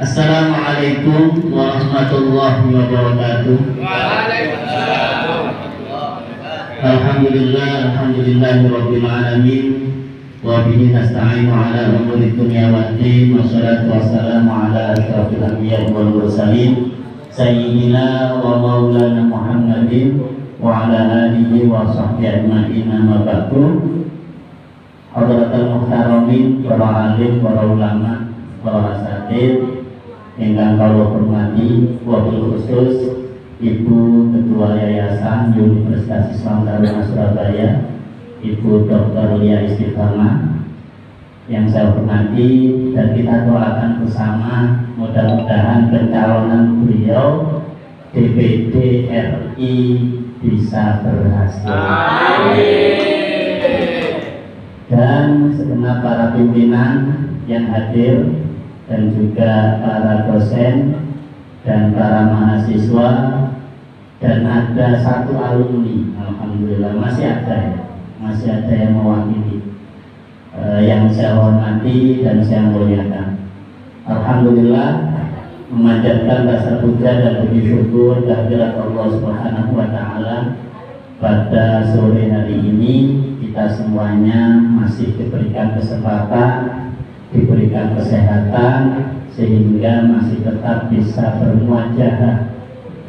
Assalamualaikum warahmatullahi wabarakatuh. Waalaikumsalam. Alhamdulillahirabbil alamin wa bihi nasta'inu ala umuri dunya waddin wassalatu wassalamu ala asyrafil anbiya'i wal mursalin sayyidina wa maulana Muhammadin wa ala alihi wa sahbihi ajma'in amma ba'du. Hadratul muhtaramin, para alim, para ulama, para asatidz ingkang kula hormati, wabil khusus Ibu Ketua Yayasan Universitas Islam Taruna Surabaya, Ibu Dr. Lia Istiqamah yang saya hormati, dan kita doakan bersama mudah-mudahan pencalonan beliau DPD RI bisa berhasil. Amin. Dan segenap para pimpinan yang hadir dan juga para dosen dan para mahasiswa, dan ada satu alumni, alhamdulillah masih ada yang mewakili, yang saya hormati dan saya muliakan. Alhamdulillah, memanjatkan rasa puja dan puji syukur kehadirat Allah Subhanahu wa Ta'ala. Pada sore hari ini kita semuanya masih diberikan kesempatan, diberikan kesehatan, sehingga masih tetap bisa bermuajahah,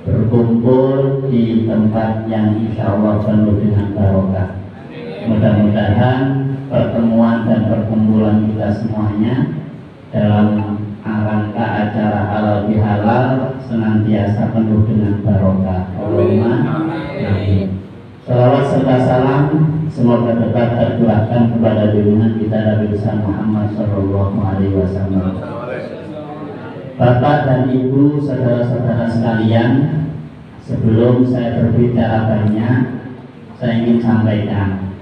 berkumpul di tempat yang insya Allah penuh dengan barokah. Mudah-mudahan pertemuan dan perkumpulan kita semuanya dalam rangka acara halal bihalal senantiasa penuh dengan barokah. Allahumma amin. Salawat serta salam semoga tetap tercurahkan kepada junjungan kita Nabi besar Muhammad Shallallahu Alaihi Wasallam. Bapak dan Ibu, saudara-saudara sekalian, sebelum saya berbicara banyak, saya ingin sampaikan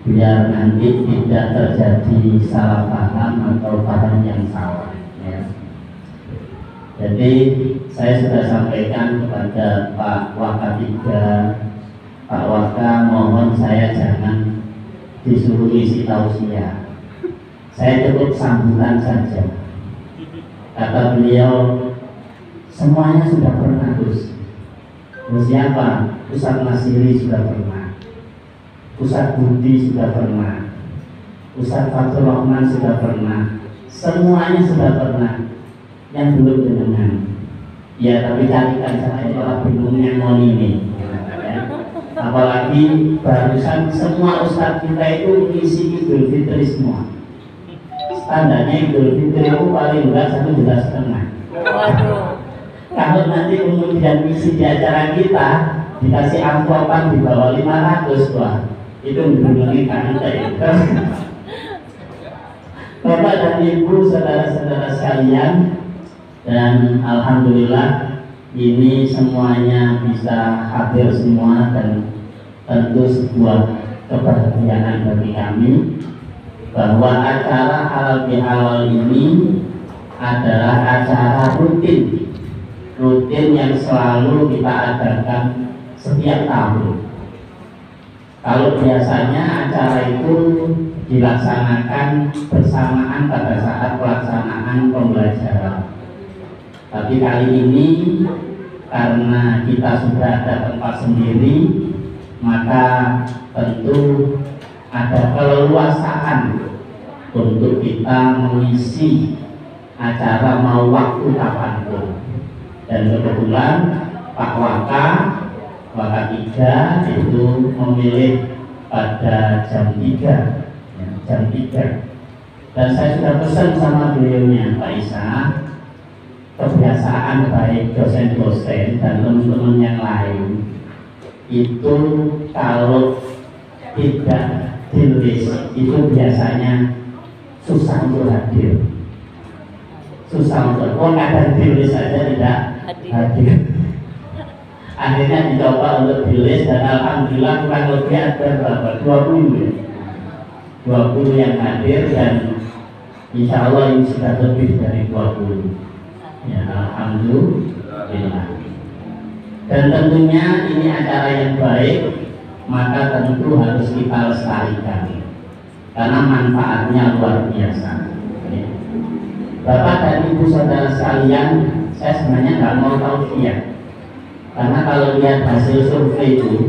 biar nanti tidak terjadi salah paham atau paham yang salah. Ya. Jadi saya sudah sampaikan kepada Pak Wakatiga, Pak Waka, mohon saya jangan disuruh isi tausiah. Saya cukup sambutan saja. Kata beliau, semuanya sudah pernah Gus. Siapa? Ustaz Nasiri sudah pernah, Ustaz Budi sudah pernah, Ustaz Fatul Rahman sudah pernah. Semuanya sudah pernah. Yang belum jenengan. Ya, tapi carikan saya orang bingungnya mau ini. Apalagi barusan semua ustadz kita itu mengisi Idul Fitri semua. Standarnya Idul Fitri itu paling enggak 1,5 juta. Kalau nanti kemudian misi di acara kita dikasih amplopan di bawah 500, wah itu menghubungi kita itu. Bapak dan Ibu, saudara-saudara sekalian, dan alhamdulillah ini semuanya bisa hadir semua, dan tentu sebuah kebahagiaan bagi kami bahwa acara halal bihalal ini adalah acara rutin yang selalu kita adakan setiap tahun. Kalau biasanya acara itu dilaksanakan bersamaan pada saat pelaksanaan pembelajaran, tapi kali ini karena kita sudah ada tempat sendiri, maka tentu ada keleluasaan untuk kita mengisi acara mau waktu kapanpun. Dan kebetulan Pak Waka 3 itu memilih pada jam 3. Dan saya sudah pesan sama beliaunya, Pak Isa, kebiasaan baik dosen-dosen dan teman-teman yang lain itu kalau tidak di-list itu biasanya susah untuk hadir, ada di-list saja tidak hadir. Akhirnya dicoba untuk di-list, dan alhamdulillah kurang lebih ada berapa? 20 yang hadir, dan insya Allah ini sudah lebih dari 20. Ya, alhamdulillah. Dan tentunya ini acara yang baik, maka tentu harus kita lestarikan karena manfaatnya luar biasa. Bapak dan Ibu saudara sekalian, saya sebenarnya nggak mau tausiah, karena kalau lihat hasil survei itu,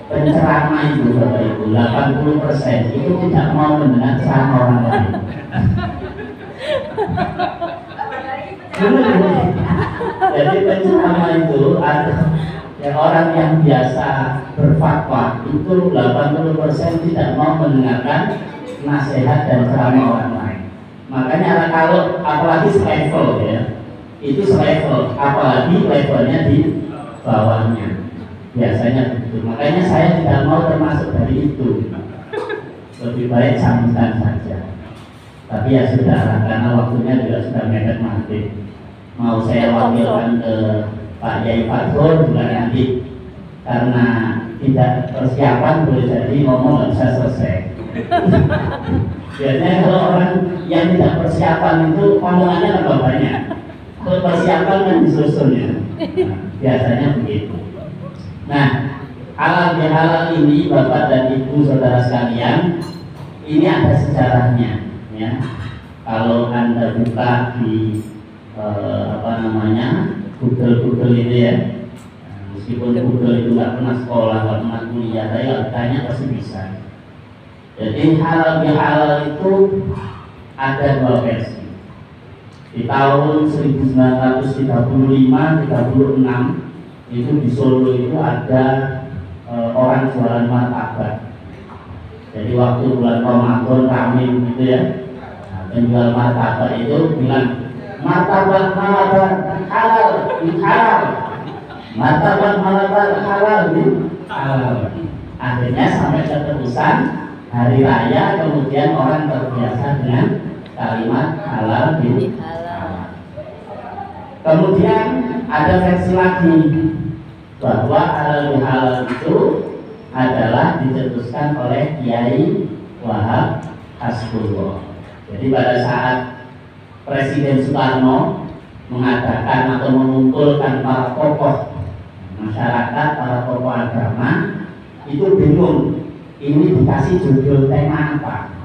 penceramah itu Bapak Ibu 80% itu tidak mau mendengar ceramah orang lain. Jadi penceramah itu ada ya, orang yang biasa berfatwa itu 80% tidak mau mendengarkan nasihat dan ceramah orang lain. Makanya kalau apalagi selevel ya, itu selevel, apalagi levelnya di bawahnya, biasanya begitu. Makanya saya tidak mau termasuk dari itu. Lebih baik sambutan saja. Tapi ya sudah, karena waktunya juga sudah mepet maghrib. Mau saya wakilkan ke Pak Yai Fadhol juga nanti, karena tidak persiapan boleh jadi ngomong nggak bisa selesai. Biasanya kalau orang yang tidak persiapan itu omongannya tambah banyak. Kalau persiapan kan disusun ya. Nah, biasanya begitu. Nah, halal bihalal ini Bapak dan Ibu saudara sekalian, ini ada sejarahnya ya. Kalau Anda buka di Google itu ya, meskipun Google itu nggak pernah sekolah, nggak pernah kuliah, tapi kalau ditanya pasti bisa. Jadi halal bihalal itu ada dua versi. Di tahun 1935-36 itu di Solo itu ada orang jualan martabak. Jadi waktu bulan Ramadan kami gitu ya, penjual martabak itu bilang martabak halal, halal, martabak halal, halal. Akhirnya sampai keterusan hari raya, kemudian orang terbiasa dengan kalimat halal halal. Kemudian ada versi lagi bahwa halal halal itu adalah dicetuskan oleh Kiai Wahab Hasbullah. Jadi pada saat Presiden Soekarno mengadakan atau mengumpulkan para tokoh masyarakat, para tokoh agama, itu bingung ini dikasih judul tema apa.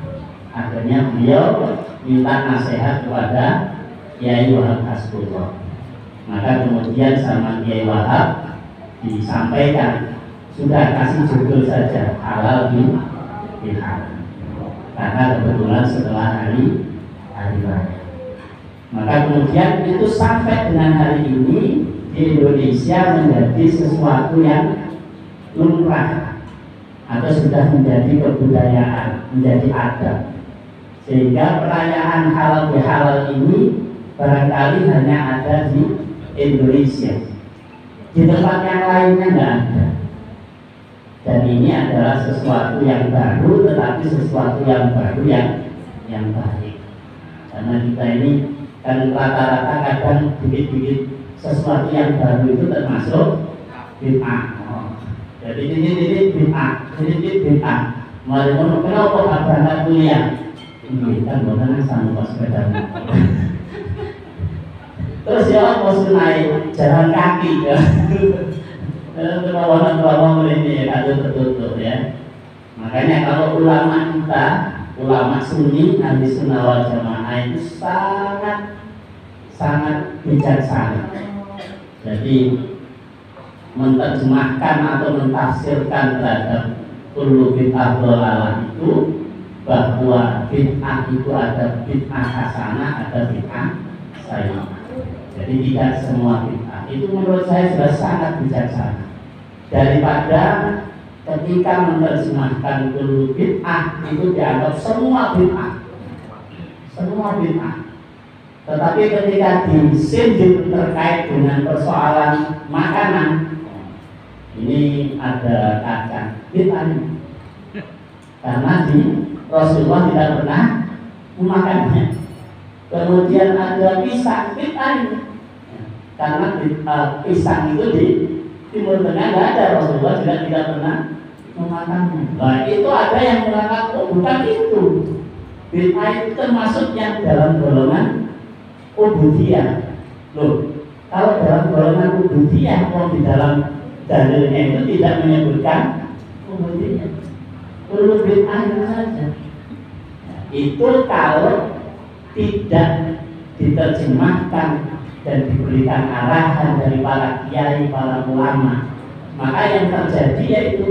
Akhirnya beliau minta nasihat kepada Kiai Wahab Hasbullah. Maka kemudian sama Kiai Wahab disampaikan, sudah kasih judul saja halal bihalal, karena kebetulan setelah hari raya. Maka kemudian itu sampai dengan hari ini di Indonesia menjadi sesuatu yang lumrah atau sudah menjadi kebudayaan, menjadi adat, sehingga perayaan halal bihalal ini barangkali hanya ada di Indonesia, di tempat yang lainnya tidak ada. Dan ini adalah sesuatu yang baru, tetapi sesuatu yang baru yang baik. Karena kita ini kan rata-rata kadang dikit-dikit sesuatu yang baru itu termasuk bid'ah. Jadi ini bid'ah, ini bid'ah. Mari ngono kenapa kok berangkat kuliah? Ini kan bukan sama sepeda. Terus ya mau naik jalan kaki ya. Terlalu ini ada tertutup ya. Makanya kalau ulama kita, ulama Sunni, ahli sunnah wal jamaah itu sangat bijaksana. Jadi menerjemahkan atau mentafsirkan terhadap kullu bid'ah dhalalah itu, bahwa bid'ah itu ada bid'ah hasanah, ada bid'ah sayyidah. Jadi tidak semua bid'ah. Itu menurut saya sudah sangat bijaksana. Daripada ketika menerjemahkan kullu bid'ah itu dianggap semua bid'ah, semua bid'ah. Tetapi ketika disindir terkait dengan persoalan makanan, ini ada kacang bid'ah, karena di Rasulullah tidak pernah memakannya. Kemudian ada pisang bid'ah, karena pisang itu di Timur Tengah tidak ada, Rasulullah juga tidak pernah memakannya. Nah, itu ada yang mengatakan, oh bukan itu. Bid'ah itu termasuk yang dalam golongan ubudiyah. Loh, kalau dalam golongan ubudiyah, kalau di dalam dalilnya itu tidak menyebutkan ubudiyah. Perlu bid'ah saja. Itu kalau tidak diterjemahkan dan diberikan arahan dari para kiai, para ulama, maka yang terjadi yaitu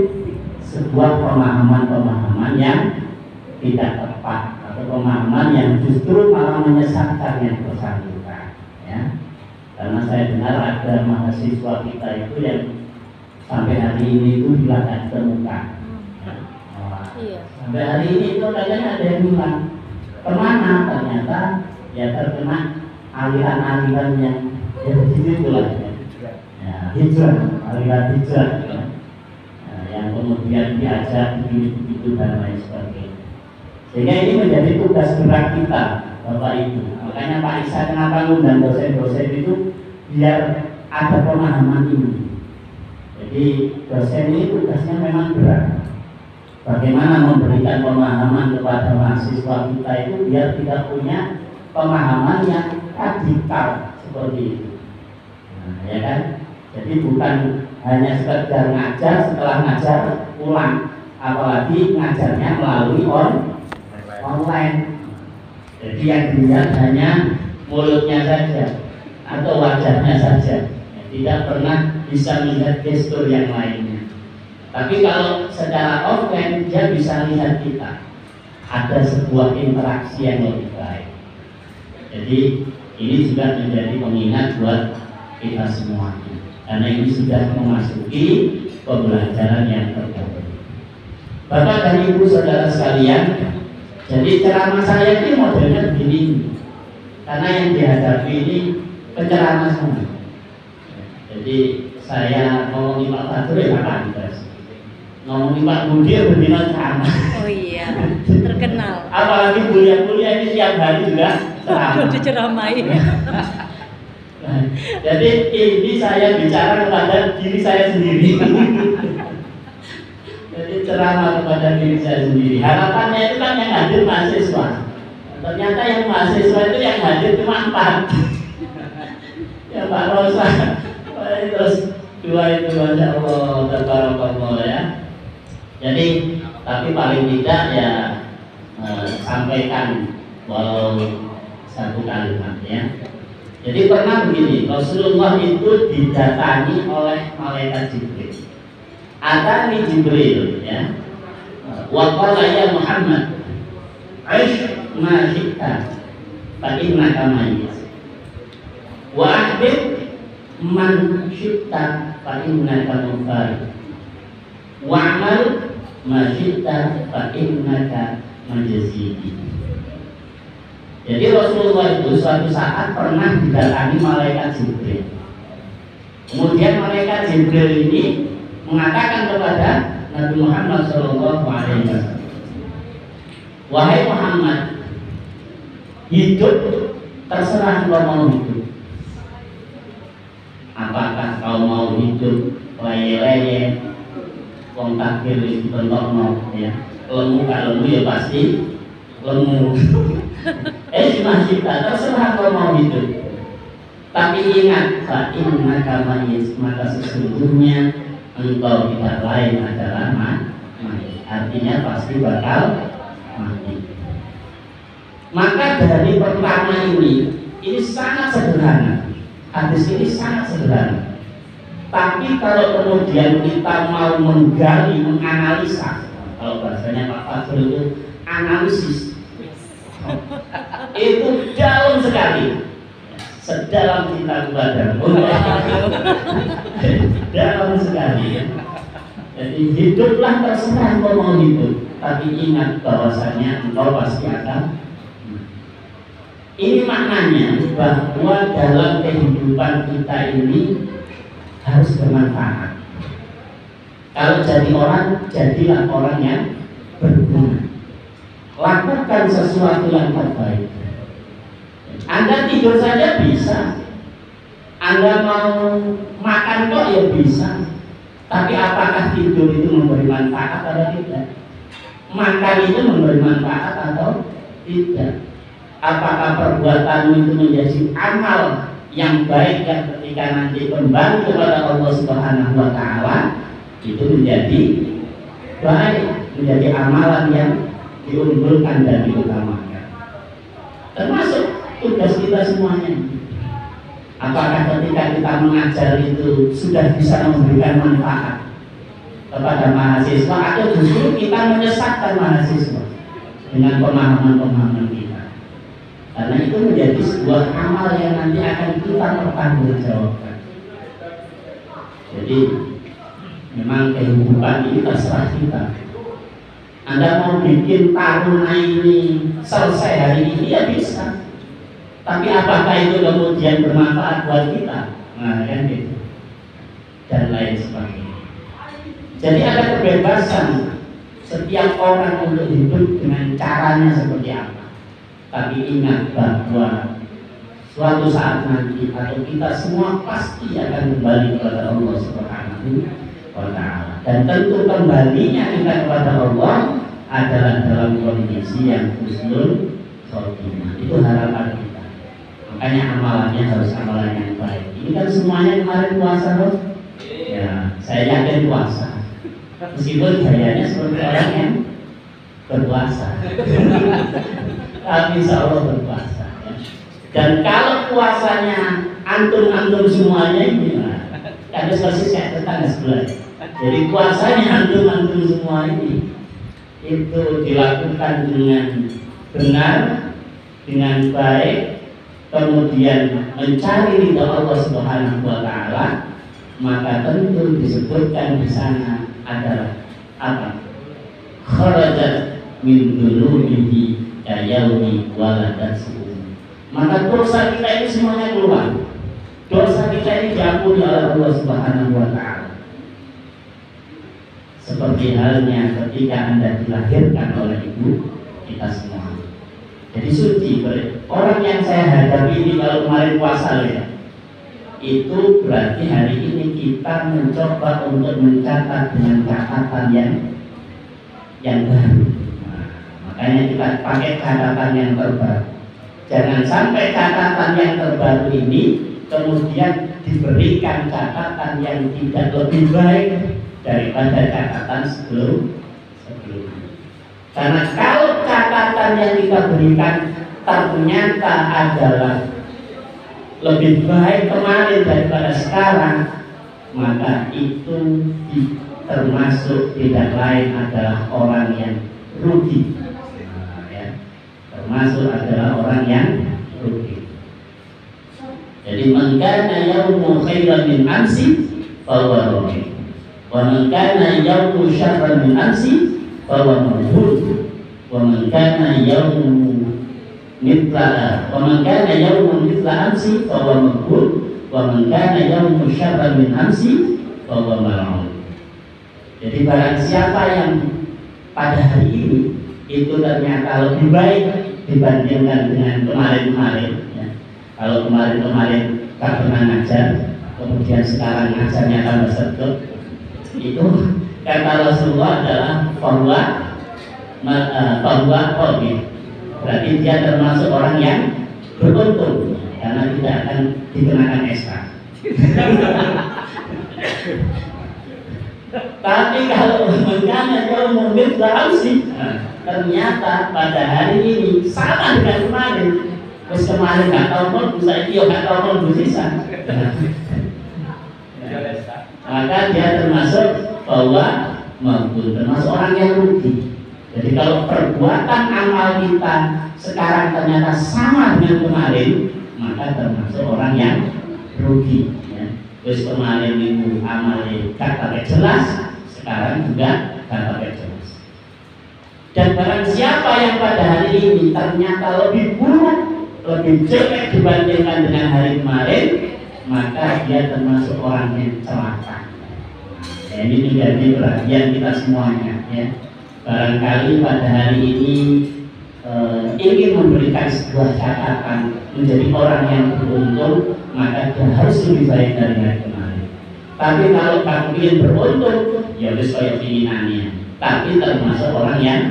sebuah pemahaman-pemahaman yang tidak tepat atau pemahaman yang justru malah menyesatkan yang bersangkutan, ya. Karena saya dengar ada mahasiswa kita itu yang sampai hari ini itu hilang dan ditemukan. Sampai hari ini itu katanya ada yang hilang. Kemana? Ternyata ya terkena aliran-aliran yang di situ lah, ya, hijrah, aliran hijrah, ya. Nah, yang kemudian diajak begitu dan lain sebagainya. Sehingga ini menjadi tugas berat kita, Bapak Ibu. Makanya Pak Isa kenapa ngundang dosen-dosen itu biar ada pemahaman ini. Jadi dosen ini tugasnya memang berat. Bagaimana memberikan pemahaman kepada mahasiswa kita itu biar tidak punya pemahaman yang radikal seperti itu. Nah, ya kan? Jadi bukan hanya sekedar ngajar, setelah ngajar pulang, apalagi ngajarnya melalui online. Jadi yang dilihat hanya mulutnya saja atau wajahnya saja, tidak pernah bisa melihat gestur yang lainnya. Tapi kalau secara offline dia bisa lihat kita, ada sebuah interaksi yang lebih baik. Jadi ini juga menjadi pengingat buat kita semua, karena ini sudah memasuki pembelajaran yang terbaru. Bapak dan Ibu saudara sekalian, jadi ceramah saya ini modelnya begini, karena yang dihadapi ini penceramah semua. Jadi saya ngomongin Pak Fatur ya Pak Andas, ngomongin Pak Budi ya berbina ceramah. Oh iya, terkenal. Apalagi kuliah-kuliah ini tiap hari juga ceramah. Diceramai. Jadi ini saya bicara kepada diri saya sendiri. Jadi ceramah kepada diri saya sendiri. Harapannya itu kan yang hadir mahasiswa. Ternyata yang mahasiswa itu yang hadir cuma 4. Ya Pak Rosa. Terus 2 itu Masya Allah, tabarakallah ya. Jadi tapi paling tidak ya sampaikan walau 1 kalimat ya. Jadi pernah begini, Rasulullah itu didatangi oleh malaikat Jibril. Atani Jibril ya. Wa qala ya Muhammad, "Aish ma syi'ta fa innaka mayyit. Wa ahbib man syi'ta fa innaka mufari. Wa amal ma syi'ta fa innaka majziyyi." Jadi Rasulullah itu suatu saat pernah didatangi malaikat Jibril. Kemudian malaikat Jibril ini mengatakan kepada Nabi Muhammad SAW, "Wahai Muhammad, hidup terserah kau mau hidup. Apakah kau mau hidup leye-leye, wong takdir dibentukno ya, lemu kalau ya pasti lemu." Masih terserah kau mau hidup. Tapi ingat, fa'innaka mayyit, maka sesungguhnya engkau tidak lain adalah mati. Artinya pasti bakal mati. Maka dari pertama ini sangat sederhana. Hadis ini sangat sederhana. Tapi kalau kemudian kita mau menggali, menganalisa, kalau bahasanya Pak Fadl itu analisis, itu dalam sekali, sedalam cinta kepadamu. Dalam sekali. Jadi hiduplah terserah kau mau hidup, tapi ingat bahwasanya engkau pasti akan. Ini maknanya bahwa dalam kehidupan kita ini harus bermanfaat. Kalau jadi orang, jadilah orang yang berguna. Lakukan sesuatu yang terbaik. Anda tidur saja bisa. Anda mau makan kok ya bisa. Tapi apakah tidur itu memberi manfaat atau tidak? Makan itu memberi manfaat atau tidak? Apakah perbuatanmu itu menjadi amal yang baik yang ketika nanti kembali kepada Allah Subhanahu wa Ta'ala itu menjadi baik, menjadi amalan yang diunggulkan dan diutamakan. Termasuk tugas kita semuanya. Apakah ketika kita mengajar itu sudah bisa memberikan manfaat kepada mahasiswa, atau justru kita menyesatkan mahasiswa dengan pemahaman-pemahaman kita? Karena itu menjadi sebuah amal yang nanti akan kita pertanggungjawabkan. Jadi memang kehidupan ini terserah kita. Anda mau bikin taruna ini selesai hari ini ya bisa, tapi apakah itu kemudian bermanfaat buat kita? Nah kan gitu, dan lain sebagainya. Jadi ada kebebasan setiap orang untuk hidup dengan caranya seperti apa. Tapi ingat bahwa suatu saat nanti atau kita semua pasti akan kembali kepada Allah Subhanahu wa Ta'ala. Dan tentu kembalinya kita kepada Allah adalah dalam kondisi yang husnul khotimah. Itu harapan kita. Makanya amalannya harus amalan yang baik. Ini kan semuanya kemarin puasa loh. Ya, saya yakin puasa. Meskipun gayanya seperti orang yang berpuasa. Tapi insya Allah berpuasa ya. Dan kalau puasanya antum-antum semuanya ini ada persis kayak tetangga sebelah. Jadi puasanya antum-antum semua ini itu dilakukan dengan benar, dengan baik, kemudian mencari ridha Allah Subhanahu wa Ta'ala, maka tentu disebutkan di sana adalah apa? Kharajat min dunubihi yaumi waladatu. Maka dosa kita ini semuanya keluar. Dosa kita ini diampuni oleh Allah Subhanahu wa Ta'ala. Seperti halnya ketika Anda dilahirkan oleh ibu kita semua. Jadi suci. Orang yang saya hadapi ini kalau kemarin puasa ya, itu berarti hari ini kita mencoba untuk mencatat dengan catatan yang baru. Makanya kita pakai catatan yang terbaru. Jangan sampai catatan yang terbaru ini kemudian diberikan catatan yang tidak lebih baik daripada catatan sebelumnya. Karena kalau catatan yang kita berikan ternyata adalah lebih baik kemarin daripada sekarang, maka itu termasuk tidak lain adalah orang yang rugi. Termasuk adalah orang yang rugi. Jadi man kana yaumu khairan min amsi fahuwa rugi, wa man kana yaumu syarran min amsi fahuwa mabhur, wa man kana yaumu mithla amsi fahuwa mabhur, wa man kana yaumu syarran min amsi fahuwa mal'un. Jadi barang siapa yang pada hari ini itu ternyata lebih baik dibandingkan dengan kemarin-kemarin ya. Kalau kemarin-kemarin tak pernah ngajar, kemudian sekarang ngajarnya tambah sedekah, itu kata Rasulullah adalah bahwa berarti dia termasuk orang yang beruntung karena tidak akan dikenakan SK. Tapi kalau mengenai jauh mungkin sih, ternyata pada hari ini sama dengan kemarin. Terus kemarin nggak tahu pun bisa iyo nggak tahu pun bisa. Maka dia termasuk bahwa mampu, termasuk orang yang rugi. Jadi kalau perbuatan amal kita sekarang ternyata sama dengan kemarin, maka termasuk orang yang rugi. Ya. Terus kemarin itu amalnya kata jelas, sekarang juga kata jelas. Dan barang siapa yang pada hari ini ternyata lebih buruk, lebih jelek dibandingkan dengan hari kemarin, maka dia termasuk orang yang celaka. Ya, ini menjadi perhatian kita semuanya. Ya. Barangkali pada hari ini ingin memberikan sebuah catatan menjadi orang yang beruntung, maka dia harus lebih baik dari hari kemarin. Tapi kalau kamu ingin beruntung, ya harus kayak keinginannya. Tapi termasuk orang yang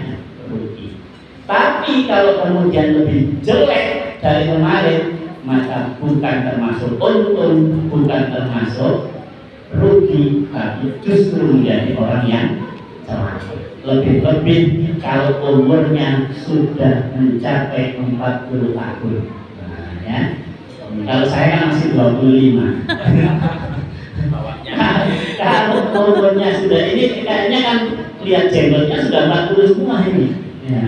rugi. Tapi kalau kemudian lebih jelek dari kemarin, maka bukan termasuk untung, bukan termasuk rugi, tapi justru menjadi orang yang celaka. Lebih-lebih kalau umurnya sudah mencapai 40 tahun. Nah, ya. Kalau saya kan masih 25. Kalau umurnya sudah ini kayaknya kan lihat jenggotnya sudah 40 semua ini. Ya.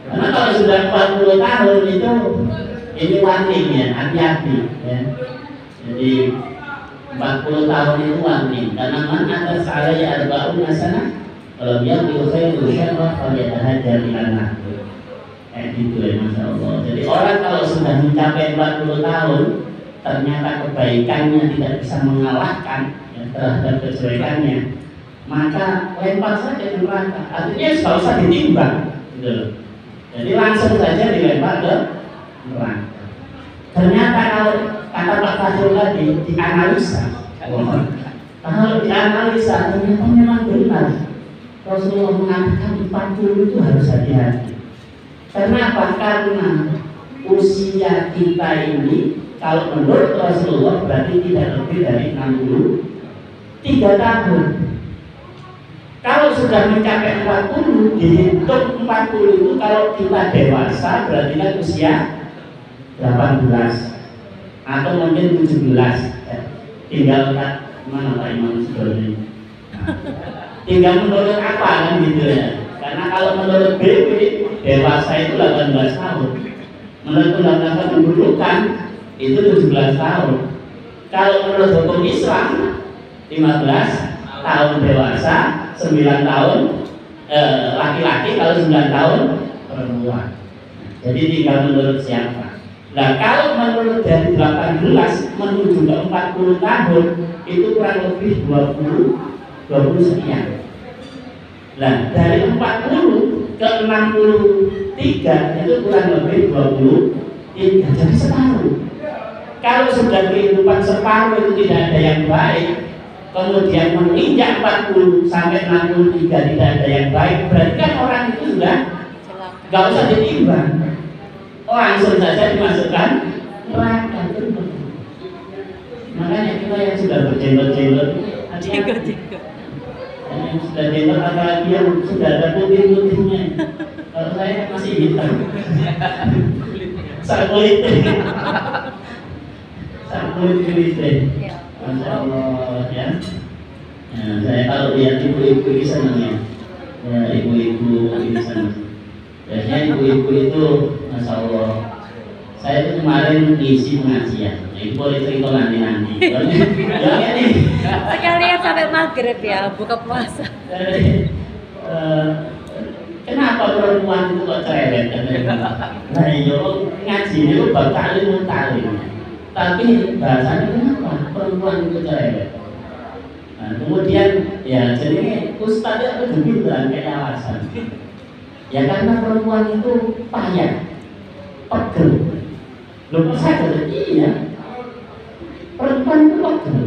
Karena kalau sudah 40 tahun itu ini warning ya, hati-hati ya. Jadi 40 tahun itu warning. Karena man atas salah ya arba'un hasanah. Kalau dia berusaha kalau dia hajar di anak. Kayak gitu ya, Masya Allah. Jadi orang kalau sudah mencapai 40 tahun ternyata kebaikannya tidak bisa mengalahkan ya, terhadap kejelekannya, maka lempar saja ke neraka. Artinya tidak usah ditimbang gitu. Jadi langsung saja dilempar ke neraka. Ternyata kalau kata Pak Fadil tadi dianalisa, kalau dianalisa ternyata memang benar Rasulullah mengatakan 40 itu harus hati-hati. Kenapa? Karena usia kita ini kalau menurut Rasulullah berarti tidak lebih dari 63 tahun. Kalau sudah mencapai 40, dihitung 40 itu kalau kita dewasa berarti kan usia 18 atau mungkin 17. Tinggal mana Pak Imam Sudoni? Tinggal menurut apa kan gitu ya. Karena kalau menurut BP dewasa itu 18 tahun. Menurut undang-undang kependudukan itu 17 tahun. Kalau menurut hukum Islam 15 tahun dewasa, 9 tahun laki-laki, kalau 9 tahun perempuan. Jadi tinggal menurut siapa. Nah kalau menurut dari 18 menuju ke 40 tahun itu kurang lebih 20 sekian. Nah dari 40 ke 63 itu kurang lebih 23, jadi separuh. Kalau sudah kehidupan separuh itu tidak ada yang baik, kemudian menginjak 40 sampai 63 tidak ada yang baik, berarti kan orang itu sudah nggak usah ditimbang, langsung saja dimasukkan neraka. Makanya kita yang sudah berjenggot-jenggot, yang sudah jenggot apalagi yang sudah ada putih-putihnya. Kalau saya masih hitam, sak kulit Masya Allah ya. Nah, saya kalau lihat ibu-ibu ini senang ya, ibu-ibu ini senang. Biasanya ibu-ibu itu, Masya Allah. Saya itu kemarin ngisi pengajian. Ibu boleh cerita nanti. Ya nih. Sekalian sampai maghrib ya, buka puasa. Kenapa perempuan itu kok cerewet? Nah, iya ngaji itu bakal muntali. Tapi bahasanya kenapa perempuan itu cerewet? Nah, kemudian ya jadi ustadznya itu bilang kayak alasan. Ya karena perempuan itu payah, pegel. Loh saya kata iya, perempuan itu pegel.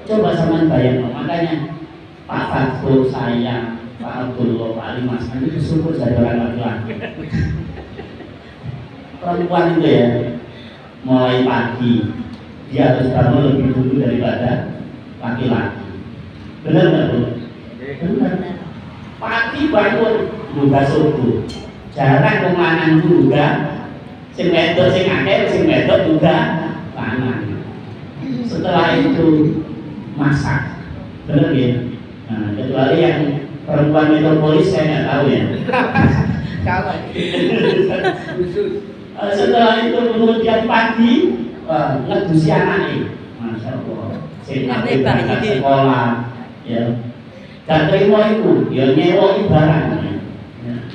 Coba sama bayang, makanya Pak Fadil saya, Pak Abdullah, Pak Ali Mas itu bersyukur jadi orang laki-laki. Perempuan itu ya mulai pagi dia harus bangun lebih dulu daripada laki-laki. Benar nggak Bu? Benar. Pagi bangun juga subuh. Jarang kemanan juga. Sing wedok sing akeh, sing wedok juga lanang. Setelah itu masak. Benar ya? Nah, kecuali yang perempuan metropolis saya nggak tahu ya. Setelah itu kemudian pagi ngedusi anaknya, Masya Allah. Sehingga berangkat sekolah, ya. Gak terima itu, ya nyewa barang.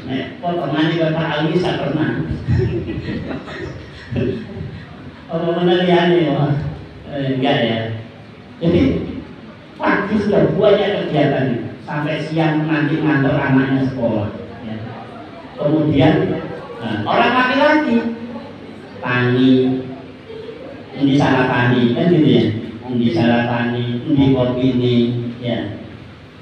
Nek potongan itu Pak Ali saya pernah. Apa meneliannya, enggak ya. Jadi pagi sudah banyak kegiatan sampai siang nanti ngantar anaknya sekolah. Ya. Kemudian orang laki-laki tani, ini salah tani kan gitu ya, ini salah tani, ini kopi ini, ya.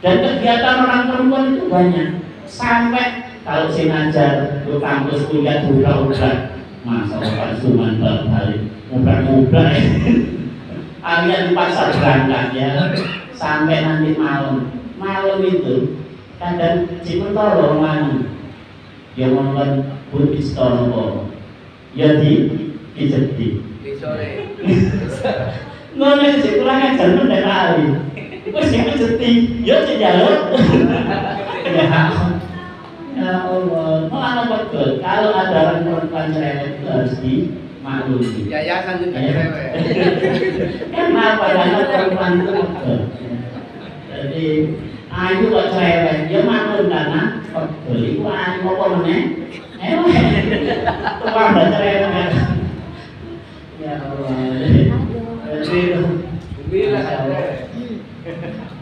Dan kegiatan orang perempuan itu banyak. Sampai kalau saya ngajar di kampus kuliah ubrak-ubrak, Masa Pak Suman balik ubrak-ubrak ya. Alian di pasar berangkat ya, sampai nanti malam itu kadang cimentoro mana yang ngomong pun istono ya di dijedhi. Sore. Ngono sih kurang ajar nek kali. Wis dijedhi, yo njaluk. Ya Allah, malah betul. Kalau ada orang perempuan cerewet itu harus dimaklumi. Yayasan juga cewek. Kenapa karena perempuan itu betul. Jadi ayu kok cerewet, dia maklum karena betul. Iku ayu apa meneh? Tukang cerewet. Ya Allah.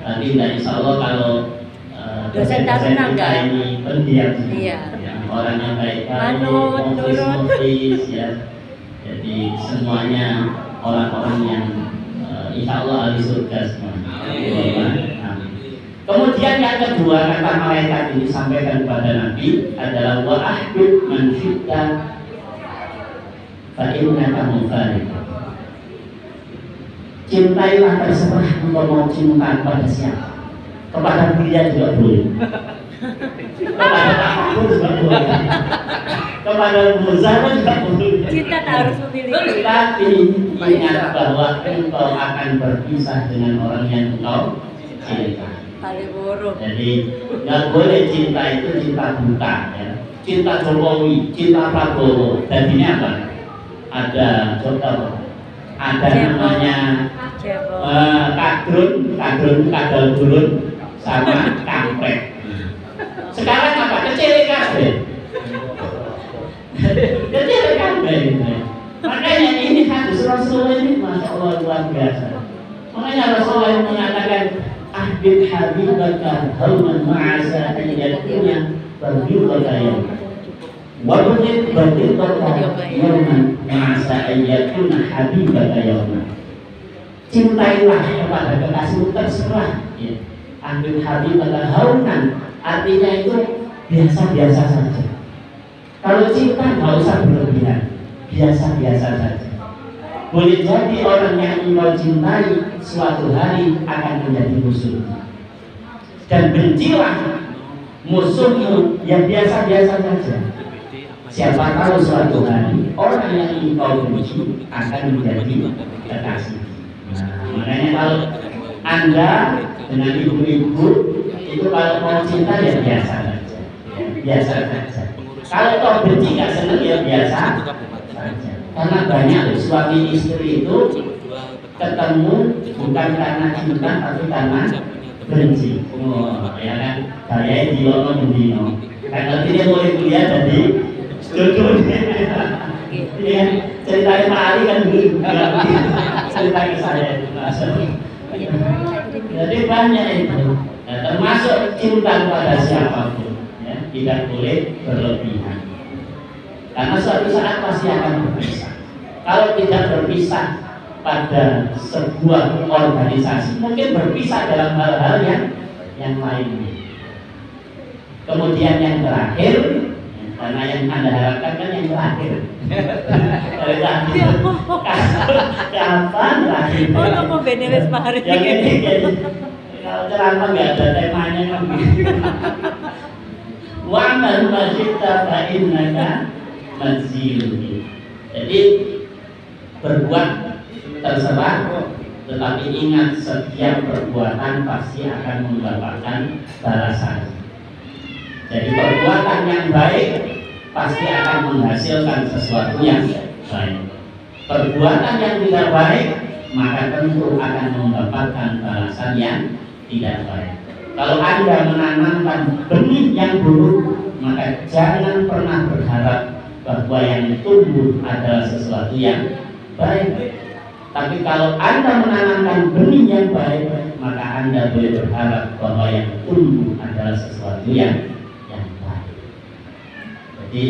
Jadi nanti insya Allah kalau dosen terkenal nggak? Ini pendiam sih. Iya. Ya, orang yang baik-baik, Manut, nurut. ya. Jadi semuanya orang-orang yang insya Allah ahli surga semuanya. Amin. Kemudian yang kedua kata malaikat ini sampaikan kepada Nabi adalah wa ahdud man syi'ta fa innaka mufariq. Cintailah terserah engkau mau cinta pada siapa. Kepada pria juga boleh, kepada apapun juga boleh, kepada Muzara juga boleh. Cinta tak harus memiliki. Tapi ingat bahwa engkau akan berpisah dengan orang yang engkau cinta. Paling buruk. Jadi nggak boleh cinta itu cinta buta, ya. Cinta Jokowi, cinta Prabowo. Dan ini apa? Ada contoh, ada namanya kadrun gurun sama kampret. Sekarang apa? Kecil kabeh. Kecil kabeh. Makanya ini hadis Rasulullah ini masya Allah luar biasa. Makanya Rasulullah mengatakan ahbib habibaka hauman ma'asa ayyatunya berdua yawm. Wabudit berdua yawman ma'asa ayyatuna habibaka yawman. Cintailah kepada kekasihmu terserah. Ya. Ambil hati pada haunan, artinya itu biasa-biasa saja. Kalau cinta nggak usah berlebihan, biasa-biasa saja. Boleh jadi orang yang engkau cintai suatu hari akan menjadi musuh. Dan bencilah musuhmu yang biasa-biasa saja. Siapa tahu suatu hari orang yang engkau benci akan menjadi kekasih. Nah, makanya kalau Anda dengan ibu-ibu itu kalau mau cinta ya biasa saja, biasa saja. Kalau kau benci nggak senang ya biasa saja. Karena banyak suami istri itu ketemu bukan karena cinta tapi karena benci. Oh, ya kan? Saya di lono mendino. Karena dia mulai kuliah jadi jodoh. Iya, ceritanya Pak Ali kan dulu cerita ke saya. Jadi banyak itu, nah, termasuk cinta kepada siapapun, ya, tidak boleh berlebihan. Karena suatu saat pasti akan berpisah. Kalau tidak berpisah pada sebuah organisasi, mungkin berpisah dalam hal-hal yang lainnya. Kemudian yang terakhir, karena yang Anda harapkan kan yang terakhir. Dari tadi kapan terakhir? Oh, nopo beneres Pak Hari. Yang ini kalau ceramah nggak ada temanya kan. Wa man masyita fa innaka mazilun. Jadi berbuat terserah, tetapi ingat setiap perbuatan pasti akan mendapatkan balasan. Jadi perbuatan yang baik pasti akan menghasilkan sesuatu yang baik. Perbuatan yang tidak baik maka tentu akan mendapatkan balasan yang tidak baik. Kalau Anda menanamkan benih yang buruk, maka jangan pernah berharap bahwa yang tumbuh adalah sesuatu yang baik. Tapi kalau Anda menanamkan benih yang baik, maka Anda boleh berharap bahwa yang tumbuh adalah sesuatu yang baik. Jadi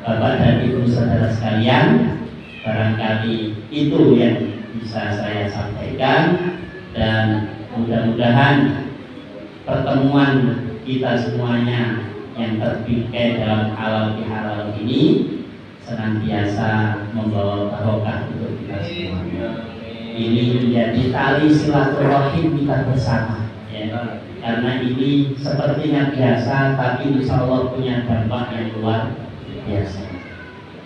Bapak dan Ibu saudara sekalian, barangkali itu yang bisa saya sampaikan, dan mudah-mudahan pertemuan kita semuanya yang terbingkai dalam halal bihalal ini senantiasa membawa barokah untuk kita semuanya. Ini menjadi tali silaturahim kita bersama, ya. Karena ini sepertinya biasa, tapi insya Allah punya dampak yang luar biasa.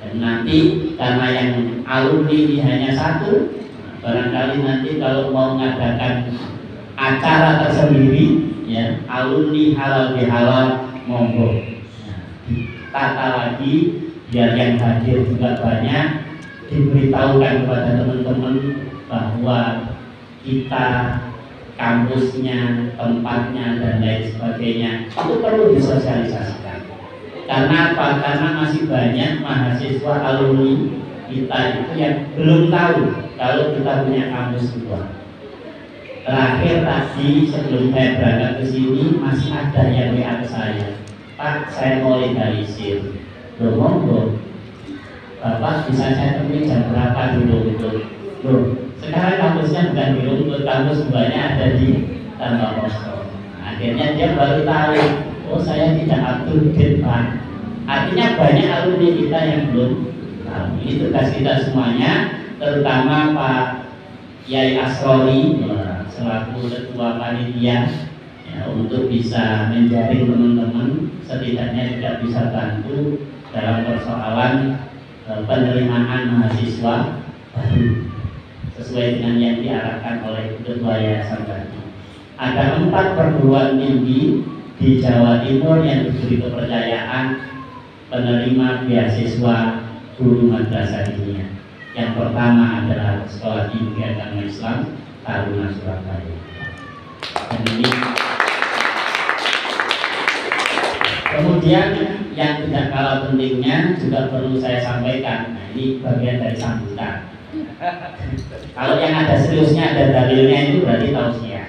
Dan Nanti karena yang alumni ini hanya satu, barangkali nanti kalau mau mengadakan acara tersendiri, ya alumni halal bihalal monggo. Tata lagi biar yang hadir juga banyak, diberitahukan kepada teman-teman bahwa kita kampusnya, tempatnya dan lain sebagainya itu perlu disosialisasikan. Karena apa? Karena masih banyak mahasiswa alumni kita itu yang belum tahu kalau kita punya kampus luar. Terakhir tadi sebelum saya berangkat ke sini masih ada yang WA ke saya, Pak, saya mau legalisir. Loh, monggo. Bapak bisa saya temui jam berapa dulu? Loh, sekarang kampusnya bukan di Rumput, kampus buahnya ada di Tanpa Posko. Akhirnya dia baru tahu, oh saya tidak up to date, Pak. Artinya banyak alumni kita yang belum tahu. Ini tugas kita semuanya, terutama Pak Yai Asrori selaku ketua panitia, ya, untuk bisa menjaring teman-teman, setidaknya juga bisa bantu dalam persoalan penerimaan mahasiswa baru sesuai dengan yang diarahkan oleh Ketua Yayasan tadi. Ada 4 perguruan tinggi di Jawa Timur yang diberi kepercayaan penerima beasiswa guru madrasah dunia. Yang pertama adalah Sekolah Tinggi Agama Islam Taruna Surabaya. Dan ini kemudian yang tidak kalah pentingnya juga perlu saya sampaikan. Nah, ini bagian dari sambutan. Kalau yang ada seriusnya, ada dalilnya itu berarti tausiah.